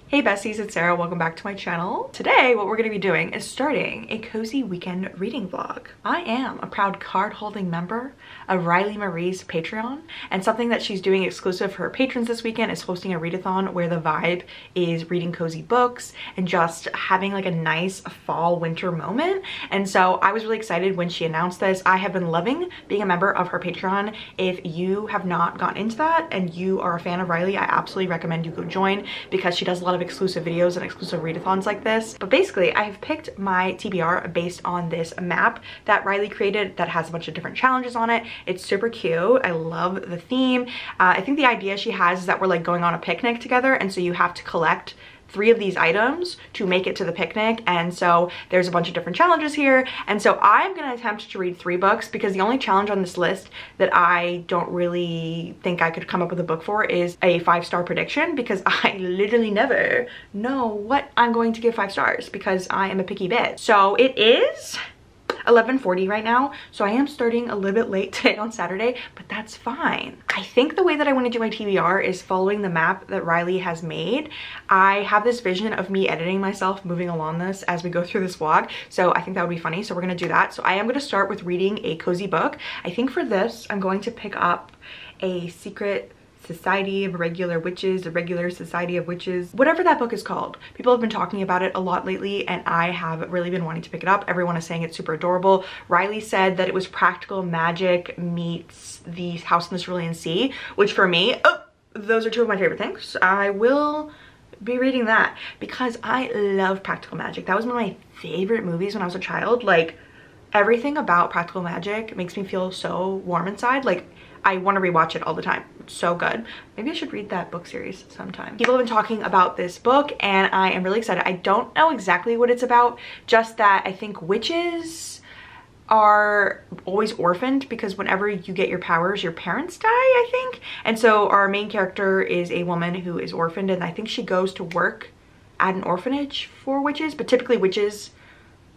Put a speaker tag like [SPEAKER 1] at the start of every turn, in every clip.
[SPEAKER 1] Hey besties, it's Sarah. Welcome back to my channel. Today, what we're going to be doing is starting a cozy weekend reading vlog. I am a proud card-holding member of Riley Marie's Patreon, and something that she's doing exclusive for her patrons this weekend is hosting a readathon where the vibe is reading cozy books and just having like a nice fall winter moment. And so I was really excited when she announced this. I have been loving being a member of her Patreon. If you have not gotten into that and you are a fan of Riley, I absolutely recommend you go join because she does a lot of exclusive videos and exclusive readathons like this. But basically, I've picked my TBR based on this map that Riley created that has a bunch of different challenges on it. It's super cute. I love the theme. I think the idea she has is that we're like going on a picnic together, and so you have to collect 3 of these items to make it to the picnic. And so there's a bunch of different challenges here, and so I'm gonna attempt to read 3 books because the only challenge on this list that I don't really think I could come up with a book for is a 5-star prediction, because I literally never know what I'm going to give 5 stars because I am a picky bitch. So it is 11:40 right now, so I am starting a little bit late today on Saturday, but that's fine. I think the way that I want to do my TBR is following the map that Riley has made. I have this vision of me editing myself moving along this as we go through this vlog, so I think that would be funny, so we're gonna do that. So I am gonna start with reading a cozy book. I think for this I'm going to pick up a Secret Society of Regular Witches, the Regular Society of Witches, whatever that book is called. People have been talking about it a lot lately, and I have really been wanting to pick it up. Everyone is saying it's super adorable. Riley said that it was practical magic meets the House in the Cerulean Sea, which for me, those are 2 of my favorite things. I will be reading that because I love practical magic. That was one of my favorite movies when I was a child. Like, everything about practical magic makes me feel so warm inside. Like, I want to rewatch it all the time. It's so good. Maybe I should read that book series sometime. People have been talking about this book and I am really excited. I don't know exactly what it's about, just that I think witches are always orphaned because whenever you get your powers, your parents die, I think. And so our main character is a woman who is orphaned, and I think she goes to work at an orphanage for witches, but typically witches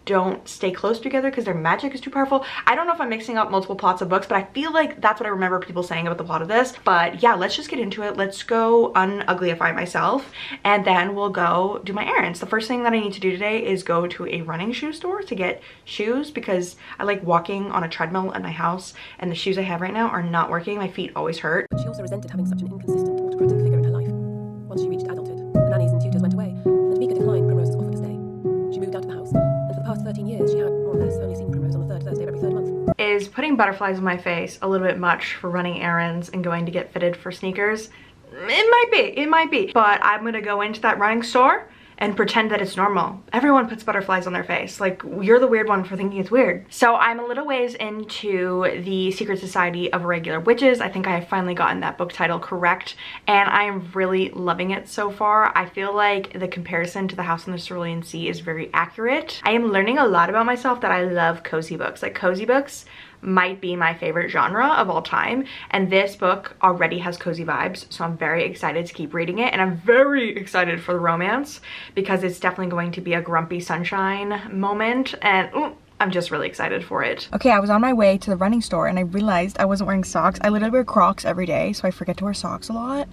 [SPEAKER 1] don't stay close together because their magic is too powerful. I don't know if I'm mixing up multiple plots of books, but I feel like that's what I remember people saying about the plot of this. But yeah, let's just get into it. Let's go unuglyify myself, and then we'll go do my errands. The first thing that I need to do today is go to a running shoe store to get shoes because I like walking on a treadmill at my house, and the shoes I have right now are not working. My feet always hurt.
[SPEAKER 2] But she also resented having such an inconsistent, autocratic figure in her life. Once she reached adulthood, the nannies and tutors went away, and Mika declined Primrose's offer to stay. She moved out of the house, and for the past 13 years, she had, more or less, only seen Primrose on the 3rd Thursday of every 3rd month.
[SPEAKER 1] Is putting butterflies on my face a little bit much for running errands and going to get fitted for sneakers? It might be, but I'm gonna go into that running store and pretend that it's normal. Everyone puts butterflies on their face. Like, you're the weird one for thinking it's weird. So I'm a little ways into the Secret Society of Regular Witches. I think I have finally gotten that book title correct, and I am really loving it so far. I feel like the comparison to the House in the Cerulean Sea is very accurate. I am learning a lot about myself that I love cozy books. Like, cozy books might be my favorite genre of all time, and this book already has cozy vibes, so I'm very excited to keep reading it, and I'm very excited for the romance because it's definitely going to be a grumpy sunshine moment, and I'm just really excited for it. Okay, I was on my way to the running store and I realized I wasn't wearing socks. I literally wear Crocs every day, so I forget to wear socks a lot.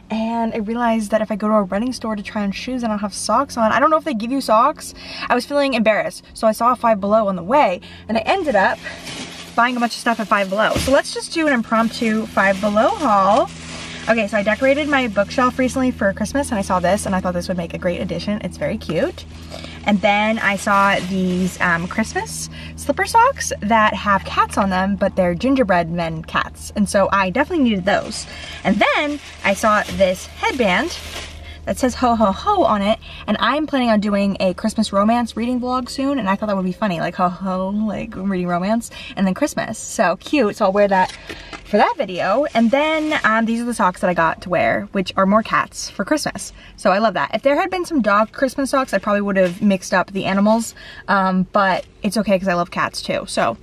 [SPEAKER 1] And I realized that if I go to a running store to try on shoes and I don't have socks on, I don't know if they give you socks. I was feeling embarrassed, so I saw a Five Below on the way, and I ended up buying a bunch of stuff at Five Below. So let's just do an impromptu Five Below haul. Okay, so I decorated my bookshelf recently for Christmas, and I saw this and I thought this would make a great addition. It's very cute. And then I saw these Christmas slipper socks that have cats on them, but they're gingerbread men cats. And so I definitely needed those. And then I saw this headband that says ho ho ho on it, and I'm planning on doing a Christmas romance reading vlog soon, and I thought that would be funny, like ho ho, like reading romance, and then Christmas. So cute, so I'll wear that for that video. And then these are the socks that I got to wear, which are more cats for Christmas. So I love that. If there had been some dog Christmas socks, I probably would have mixed up the animals, but it's okay because I love cats too. So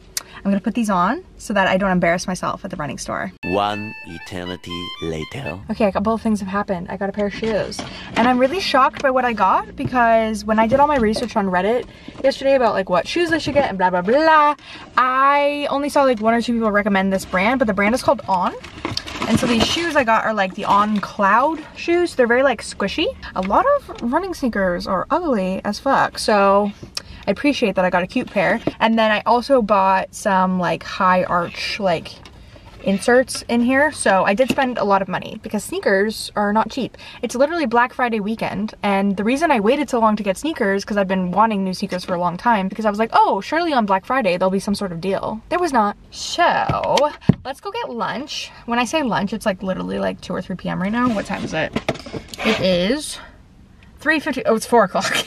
[SPEAKER 1] I'm gonna put these on so that I don't embarrass myself at the running store.
[SPEAKER 3] One eternity later.
[SPEAKER 1] Okay, a couple of things have happened. I got a pair of shoes, and I'm really shocked by what I got because when I did all my research on Reddit yesterday about like what shoes I should get and blah blah blah, I only saw like 1 or 2 people recommend this brand, but the brand is called On. And so these shoes I got are like the On Cloud shoes. They're very like squishy. A lot of running sneakers are ugly as fuck. So I appreciate that I got a cute pair. And then I also bought some like high arch like inserts in here. So I did spend a lot of money because sneakers are not cheap. It's literally Black Friday weekend, and the reason I waited so long to get sneakers because I've been wanting new sneakers for a long time, because I was like, oh, surely on Black Friday there'll be some sort of deal. There was not. So let's go get lunch. When I say lunch, it's like literally like 2 or 3 p.m. right now. What time is it? It is 3:50. Oh, it's 4 o'clock.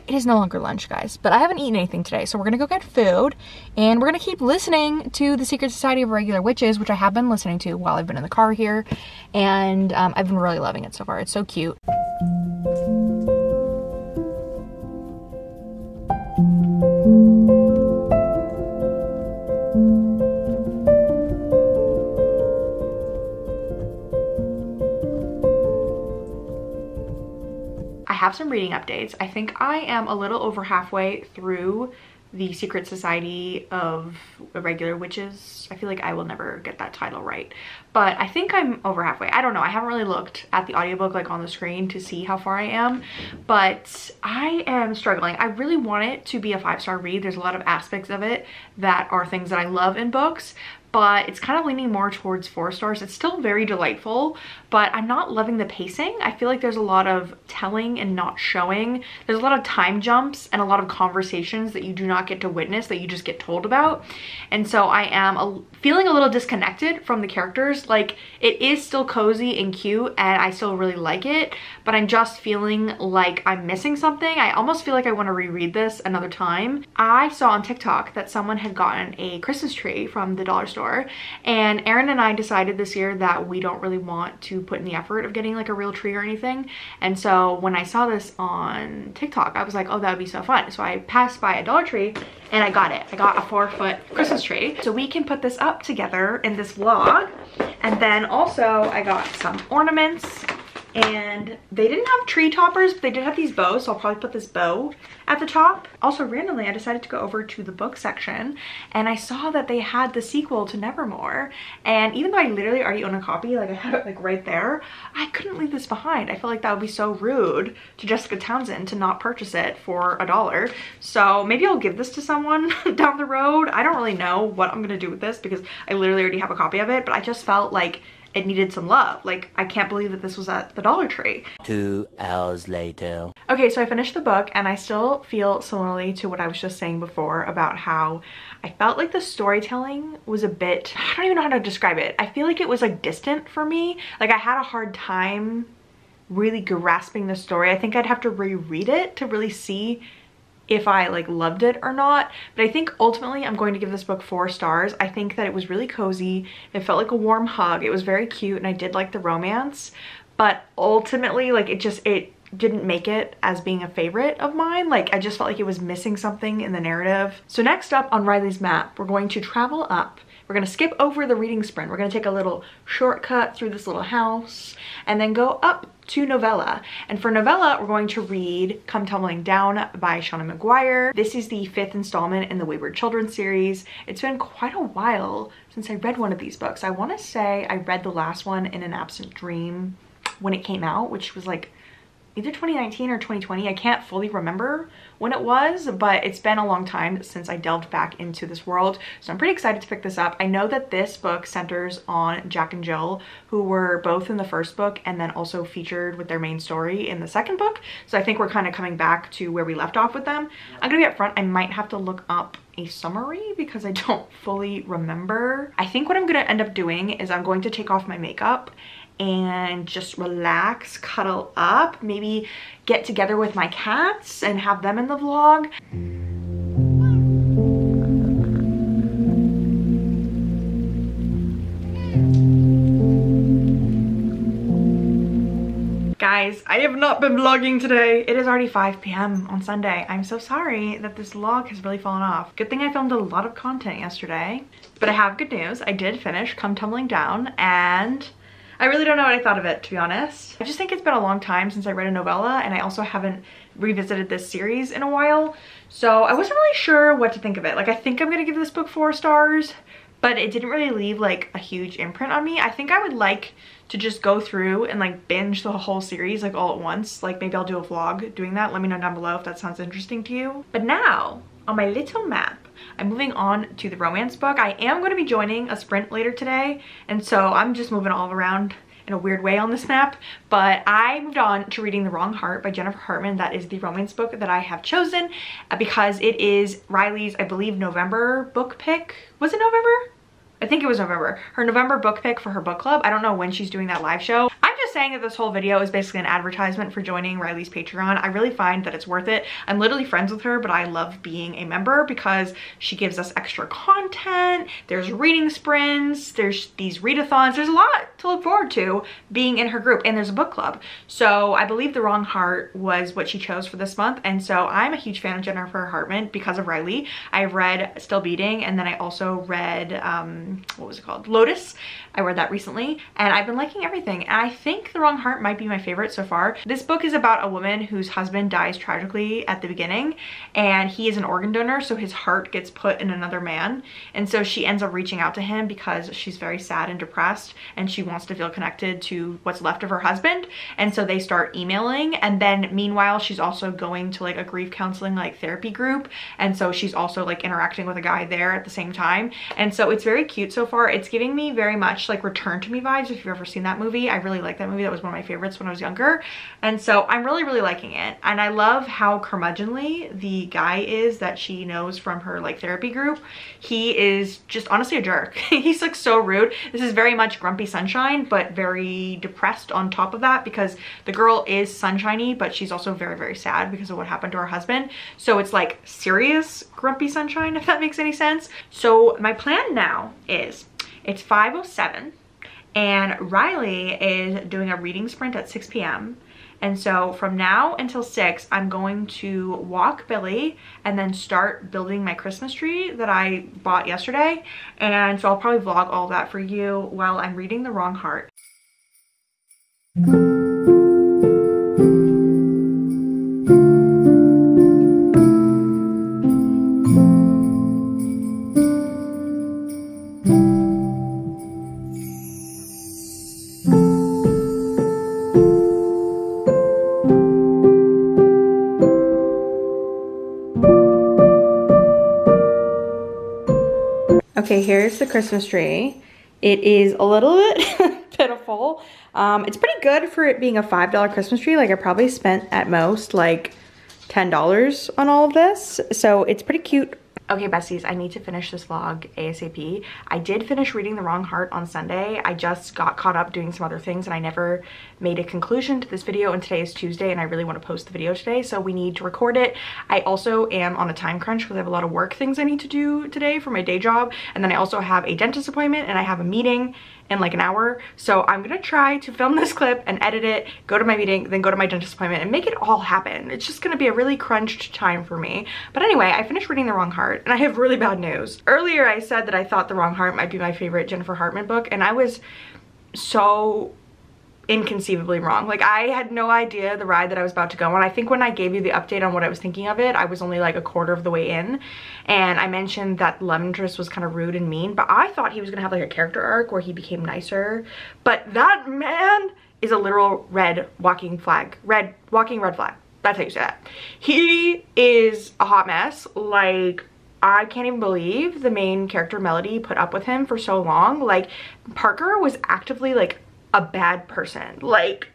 [SPEAKER 1] It is no longer lunch, guys, but I haven't eaten anything today, so we're gonna go get food, and we're gonna keep listening to The Secret Society of Regular Witches, which I have been listening to while I've been in the car here, and I've been really loving it so far. It's so cute. Have some reading updates. I think I am a little over halfway through The Secret Society of Regular Witches. I feel like I will never get that title right, but I think I'm over halfway. I don't know. I haven't really looked at the audiobook like on the screen to see how far I am, but I am struggling. I really want it to be a 5-star read. There's a lot of aspects of it that are things that I love in books, but it's kind of leaning more towards 4 stars. It's still very delightful, but I'm not loving the pacing. I feel like there's a lot of telling and not showing. There's a lot of time jumps and a lot of conversations that you do not get to witness, that you just get told about. And so I am feeling a little disconnected from the characters. Like, it is still cozy and cute and I still really like it, but I'm just feeling like I'm missing something. I almost feel like I want to reread this another time. I saw on TikTok that someone had gotten a Christmas tree from the dollar store, and Erin and I decided this year that we don't really want to put in the effort of getting like a real tree or anything. And so when I saw this on TikTok, I was like, oh, that would be so fun. So I passed by a Dollar Tree and I got it. I got a 4-foot Christmas tree. So we can put this up together in this vlog. And then also I got some ornaments, and they didn't have tree toppers, but they did have these bows, so I'll probably put this bow at the top. Also, randomly, I decided to go over to the book section, and I saw that they had the sequel to Nevermore, and even though I literally already own a copy, like I have it like right there, I couldn't leave this behind. I feel like that would be so rude to Jessica Townsend to not purchase it for $1. So maybe I'll give this to someone down the road. I don't really know what I'm gonna do with this because I literally already have a copy of it, but I just felt like it needed some love. Like, I can't believe that this was at the Dollar Tree.
[SPEAKER 3] 2 hours later.
[SPEAKER 1] Okay, so I finished the book and I still feel similarly to what I was just saying before about how I felt like the storytelling was a bit, I don't even know how to describe it. I feel like it was like distant for me. Like, I had a hard time really grasping the story. I think I'd have to reread it to really see if I like loved it or not. But I think ultimately I'm going to give this book 4 stars. I think that it was really cozy. It felt like a warm hug. It was very cute and I did like the romance, but ultimately like it didn't make it as being a favorite of mine. Like, I just felt like it was missing something in the narrative. So next up on Riley's map, we're going to travel up. We're gonna skip over the reading sprint. We're gonna take a little shortcut through this little house and then go up to novella. And for novella, we're going to read Come Tumbling Down by Shauna McGuire. This is the 5th installment in the Wayward Children series. It's been quite a while since I read one of these books. I wanna say I read the last one in An Absent Dream when it came out, which was like either 2019 or 2020. I can't fully remember when it was, but it's been a long time since I delved back into this world. So I'm pretty excited to pick this up. I know that this book centers on Jack and Jill, who were both in the first book and then also featured with their main story in the second book. So I think we're kind of coming back to where we left off with them. I'm gonna be upfront, I might have to look up a summary because I don't fully remember. I think what I'm gonna end up doing is I'm going to take off my makeup and just relax, cuddle up, maybe get together with my cats and have them in the vlog. Guys, I have not been vlogging today. It is already 5 p.m. on Sunday. I'm so sorry that this vlog has really fallen off. Good thing I filmed a lot of content yesterday, but I have good news. I did finish Come Tumbling Down, and I really don't know what I thought of it, to be honest. I just think it's been a long time since I read a novella, and I also haven't revisited this series in a while, so I wasn't really sure what to think of it. Like, I think I'm gonna give this book 4 stars, but it didn't really leave like a huge imprint on me. I think I would like to just go through and like binge the whole series like all at once. Like maybe I'll do a vlog doing that. Let me know down below if that sounds interesting to you. But now on my little map, I'm moving on to the romance book. I am going to be joining a sprint later today, and so I'm just moving all around in a weird way on this map. But I moved on to reading The Wrong Heart by Jennifer Hartman. That is the romance book that I have chosen because it is Riley's, I believe, November book pick. Was it November? I think it was November. Her November book pick for her book club. I don't know when she's doing that live show. I'm just saying that this whole video is basically an advertisement for joining Riley's Patreon. I really find that it's worth it. I'm literally friends with her, but I love being a member because she gives us extra content. There's reading sprints, there's these readathons. There's a lot to look forward to being in her group, and there's a book club. So I believe The Wrong Heart was what she chose for this month, and so I'm a huge fan of Jennifer Hartman because of Riley. I've read Still Beating, and then I also read what was it called? Lotus. I read that recently, and I've been liking everything. And I think The Wrong Heart might be my favorite so far. This book is about a woman whose husband dies tragically at the beginning, and he is an organ donor, so his heart gets put in another man. And so she ends up reaching out to him because she's very sad and depressed, and she wants to feel connected to what's left of her husband. And so they start emailing, and then meanwhile she's also going to like a grief counseling like therapy group, and so she's also like interacting with a guy there at the same time. And so it's very cute so far. It's giving me very much like Return to Me vibes, if you've ever seen that movie. I really like that movie. That was one of my favorites when I was younger, and so I'm really liking it. And I love how curmudgeonly the guy is that she knows from her like therapy group. He is just honestly a jerk. He's like so rude. This is very much Grumpy Sunshine, but very depressed on top of that, because the girl is sunshiny, but she's also very sad because of what happened to her husband. So it's like serious Grumpy Sunshine, if that makes any sense. So my plan now is it's 5:07 and Riley is doing a reading sprint at 6 p.m. And so from now until 6, I'm going to walk Billy and then start building my Christmas tree that I bought yesterday. And so I'll probably vlog all that for you while I'm reading The Wrong Heart. Okay, here's the Christmas tree. It is a little bit pitiful. It's pretty good for it being a $5 Christmas tree. Like I probably spent at most like $10 on all of this. So it's pretty cute. Okay, besties, I need to finish this vlog ASAP. I did finish reading The Wrong Heart on Sunday. I just got caught up doing some other things and I never made a conclusion to this video, and today is Tuesday and I really want to post the video today, so we need to record it. I also am on a time crunch because I have a lot of work things I need to do today for my day job, and then I also have a dentist appointment and I have a meeting in like an hour. So I'm gonna try to film this clip and edit it, go to my meeting, then go to my dentist appointment and make it all happen. It's just gonna be a really crunched time for me. But anyway, I finished reading The Wrong Heart and I have really bad news. Earlier I said that I thought The Wrong Heart might be my favorite Jennifer Hartman book, and I was so inconceivably wrong. Like I had no idea the ride that I was about to go on. I think when I gave you the update on what I was thinking of it, I was only like a quarter of the way in, and I mentioned that the love interest was kind of rude and mean, but I thought he was gonna have like a character arc where he became nicer. But that man is a literal walking red flag. That's how you say that. He is a hot mess. Like I can't even believe the main character Melody put up with him for so long. Like Parker was actively like a bad person. Like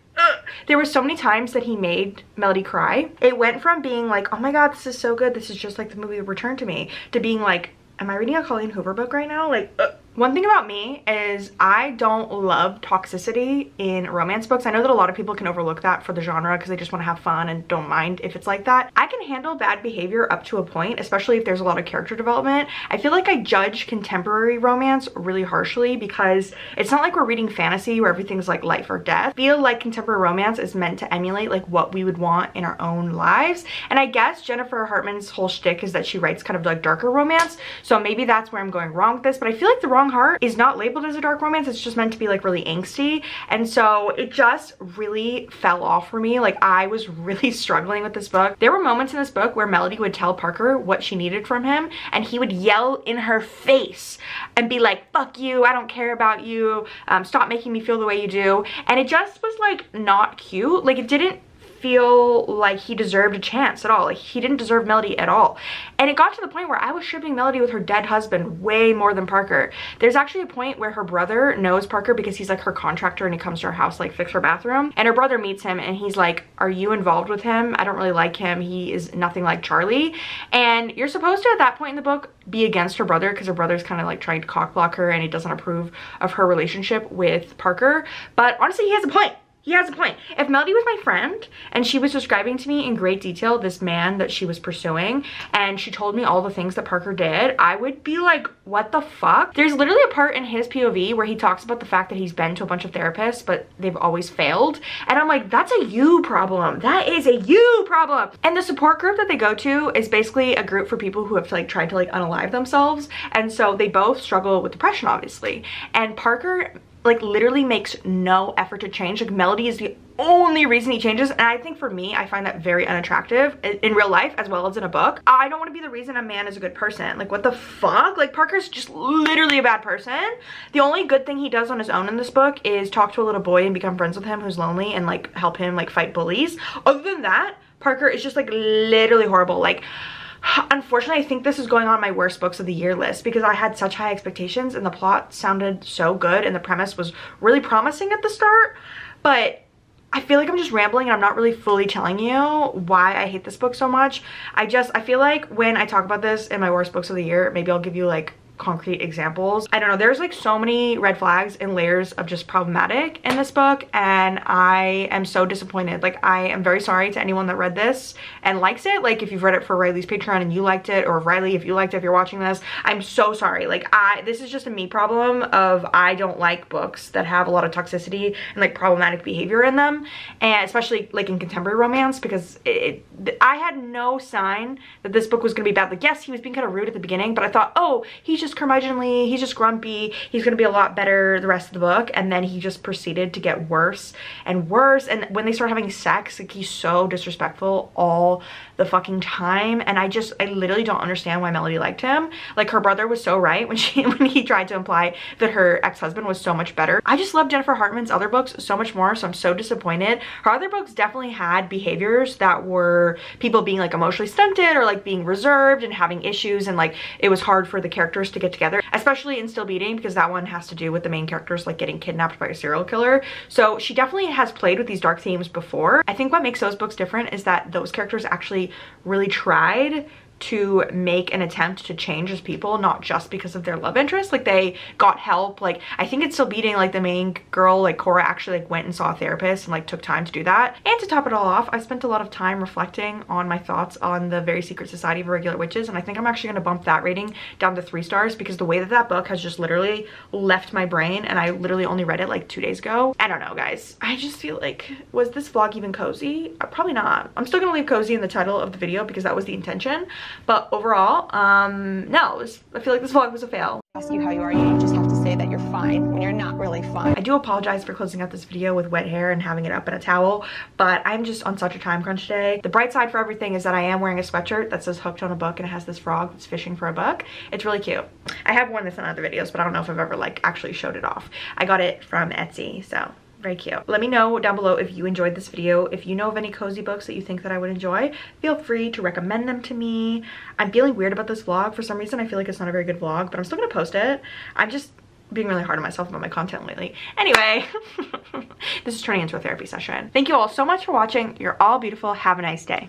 [SPEAKER 1] there were so many times that he made Melody cry. It went from being like, oh my god, this is so good, this is just like the movie Return to Me, to being like, am I reading a Colleen Hoover book right now? Like one thing about me is I don't love toxicity in romance books. I know that a lot of people can overlook that for the genre because they just want to have fun and don't mind if it's like that. I can handle bad behavior up to a point, especially if there's a lot of character development. I feel like I judge contemporary romance really harshly because it's not like we're reading fantasy where everything's like life or death. I feel like contemporary romance is meant to emulate like what we would want in our own lives. And I guess Jennifer Hartman's whole shtick is that she writes kind of like darker romance. So maybe that's where I'm going wrong with this, but I feel like The Wrong Wrong Heart is not labeled as a dark romance. It's just meant to be like really angsty. And so it just really fell off for me. Like I was really struggling with this book. There were moments in this book where Melody would tell Parker what she needed from him and he would yell in her face and be like, fuck you, I don't care about you, stop making me feel the way you do. And it just was like not cute. Like it didn't feel like he deserved a chance at all. Like he didn't deserve Melody at all. And it got to the point where I was shipping Melody with her dead husband way more than Parker. There's actually a point where her brother knows Parker because he's like her contractor and he comes to her house like fix her bathroom, and her brother meets him and he's like, are you involved with him? I don't really like him. He is nothing like Charlie. And you're supposed to at that point in the book be against her brother because her brother's kind of like trying to cock block her and he doesn't approve of her relationship with Parker. But honestly, he has a point. He has a point. If Melody was my friend and she was describing to me in great detail this man that she was pursuing and she told me all the things that Parker did, I would be like, what the fuck? There's literally a part in his POV where he talks about the fact that he's been to a bunch of therapists but they've always failed. And I'm like, that's a you problem. That is a you problem. And the support group that they go to is basically a group for people who have like tried to like unalive themselves. And so they both struggle with depression, obviously. And Parker like literally makes no effort to change. Like Melody is the only reason he changes, and I think for me, I find that very unattractive in real life as well as in a book. I don't want to be the reason a man is a good person. Like what the fuck? Like Parker's just literally a bad person. The only good thing he does on his own in this book is talk to a little boy and become friends with him who's lonely and like help him like fight bullies. Other than that, Parker is just like literally horrible. Like unfortunately, I think this is going on my worst books of the year list because I had such high expectations and the plot sounded so good and the premise was really promising at the start, but I feel like I'm just rambling and I'm not really fully telling you why I hate this book so much. I feel like when I talk about this in my worst books of the year, maybe I'll give you like concrete examples. I don't know, there's like so many red flags and layers of just problematic in this book and I am so disappointed. Like I am very sorry to anyone that read this and likes it. Like if you've read it for Riley's Patreon and you liked it, or Riley if you liked it, if you're watching this, I'm so sorry. Like this is just a me problem of I don't like books that have a lot of toxicity and like problematic behavior in them, and especially like in contemporary romance, because I had no sign that this book was gonna be bad. Like yes, he was being kind of rude at the beginning, but I thought, oh, he's just curmudgeonly, he's just grumpy, he's gonna be a lot better the rest of the book, and then he just proceeded to get worse and worse. And when they start having sex, like he's so disrespectful all the fucking time, and I literally don't understand why Melody liked him. Like her brother was so right when he tried to imply that her ex-husband was so much better. I just love Jennifer Hartman's other books so much more, so I'm so disappointed. Her other books definitely had behaviors that were people being like emotionally stunted or like being reserved and having issues, and like it was hard for the characters to get together, especially in Still Beating, because that one has to do with the main characters like getting kidnapped by a serial killer. So she definitely has played with these dark themes before. I think what makes those books different is that those characters actually really tried to make an attempt to change as people, not just because of their love interest. Like they got help. Like I think it's Still Beating, like the main girl, like Cora, actually like went and saw a therapist and like took time to do that. And to top it all off, I spent a lot of time reflecting on my thoughts on The Very Secret Society of Irregular Witches, and I think I'm actually going to bump that rating down to 3 stars because the way that that book has just literally left my brain, and I literally only read it like 2 days ago. I don't know, guys. I just feel like, was this vlog even cozy? Probably not. I'm still gonna leave cozy in the title of the video because that was the intention. But overall, no, I feel like this vlog was a fail.
[SPEAKER 4] Ask you how you are, you just have to say that you're fine when you're not really fine.
[SPEAKER 1] I do apologize for closing out this video with wet hair and having it up in a towel, but I'm just on such a time crunch today. The bright side for everything is that I am wearing a sweatshirt that says Hooked on a Book and it has this frog that's fishing for a book. It's really cute. I have worn this in other videos, but I don't know if I've ever like actually showed it off. I got it from Etsy, so very cute. Let me know down below if you enjoyed this video. If you know of any cozy books that you think that I would enjoy, feel free to recommend them to me. I'm feeling weird about this vlog. For some reason, I feel like it's not a very good vlog, but I'm still gonna post it. I'm just being really hard on myself about my content lately. Anyway, this is turning into a therapy session. Thank you all so much for watching. You're all beautiful. Have a nice day.